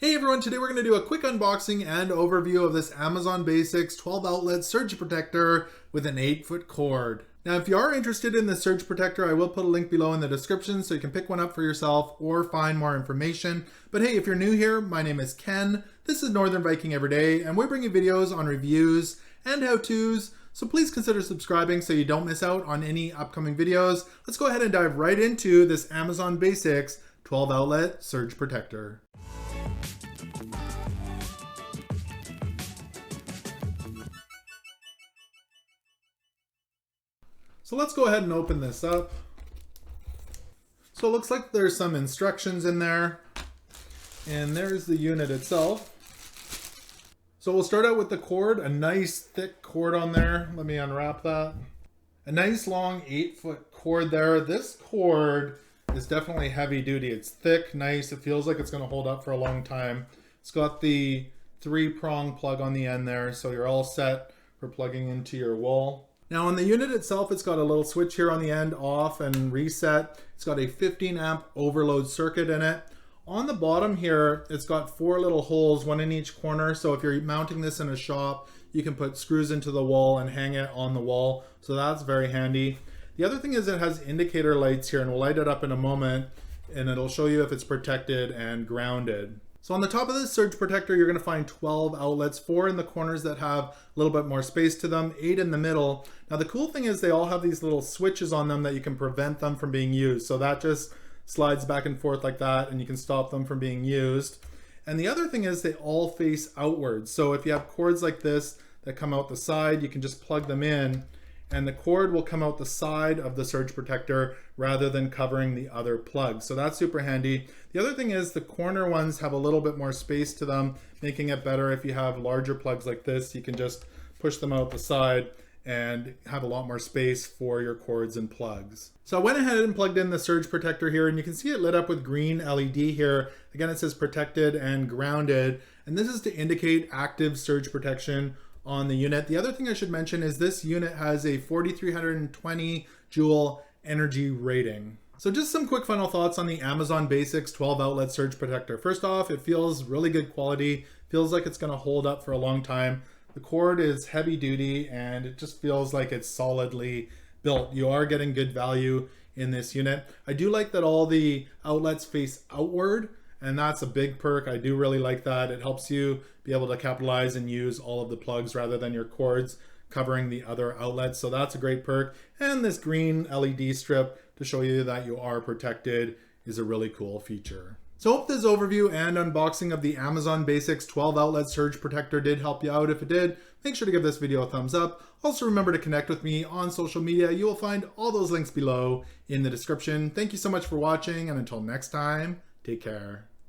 Hey everyone, today we're going to do a quick unboxing and overview of this Amazon Basics 12 outlet surge protector with an 8-foot cord. Now if you are interested in the surge protector, I will put a link below in the description so you can pick one up for yourself or find more information. But hey, if you're new here, my name is Ken, this is Northern Viking Everyday, and we're bringing videos on reviews and how-tos, so please consider subscribing so you don't miss out on any upcoming videos. Let's go ahead and dive right into this Amazon Basics 12 outlet surge protector. So let's go ahead and open this up. So it looks like there's some instructions in there, and there's the unit itself. So we'll start out with the cord, a nice thick cord on there. Let me unwrap that. A nice long 8-foot cord there. This cord is definitely heavy duty. It's thick, nice. It feels like it's gonna hold up for a long time. It's got the 3-prong plug on the end there, so you're all set for plugging into your wall. Now on the unit itself, it's got a little switch here on the end, off and reset. It's got a 15 amp overload circuit in it. On the bottom here, it's got 4 little holes, one in each corner. So if you're mounting this in a shop, you can put screws into the wall and hang it on the wall. So that's very handy. The other thing is it has indicator lights here, and we'll light it up in a moment, and it'll show you if it's protected and grounded. So on the top of this surge protector, you're going to find 12 outlets, 4 in the corners that have a little bit more space to them, 8 in the middle. Now the cool thing is they all have these little switches on them that you can prevent them from being used. So that just slides back and forth like that, and you can stop them from being used. And the other thing is they all face outwards. So if you have cords like this that come out the side, you can just plug them in, and the cord will come out the side of the surge protector rather than covering the other plug. So that's super handy. The other thing is the corner ones have a little bit more space to them, making it better if you have larger plugs like this. You can just push them out the side and have a lot more space for your cords and plugs. So I went ahead and plugged in the surge protector here, and you can see it lit up with green LED here. Again, it says protected and grounded, and this is to indicate active surge protection on the unit. The other thing I should mention is this unit has a 4,320 joule energy rating. So just some quick final thoughts on the Amazon Basics 12 outlet surge protector. First off, it feels really good quality. Feels like it's gonna hold up for a long time. The cord is heavy duty, and it just feels like it's solidly built. You are getting good value in this unit. I do like that all the outlets face outward, and that's a big perk. I do really like that. It helps you be able to capitalize and use all of the plugs rather than your cords covering the other outlets. So that's a great perk. And this green LED strip to show you that you are protected is a really cool feature. So hope this overview and unboxing of the Amazon Basics 12 outlet surge protector did help you out. If it did, make sure to give this video a thumbs up. Also remember to connect with me on social media. You will find all those links below in the description. Thank you so much for watching, and until next time, take care.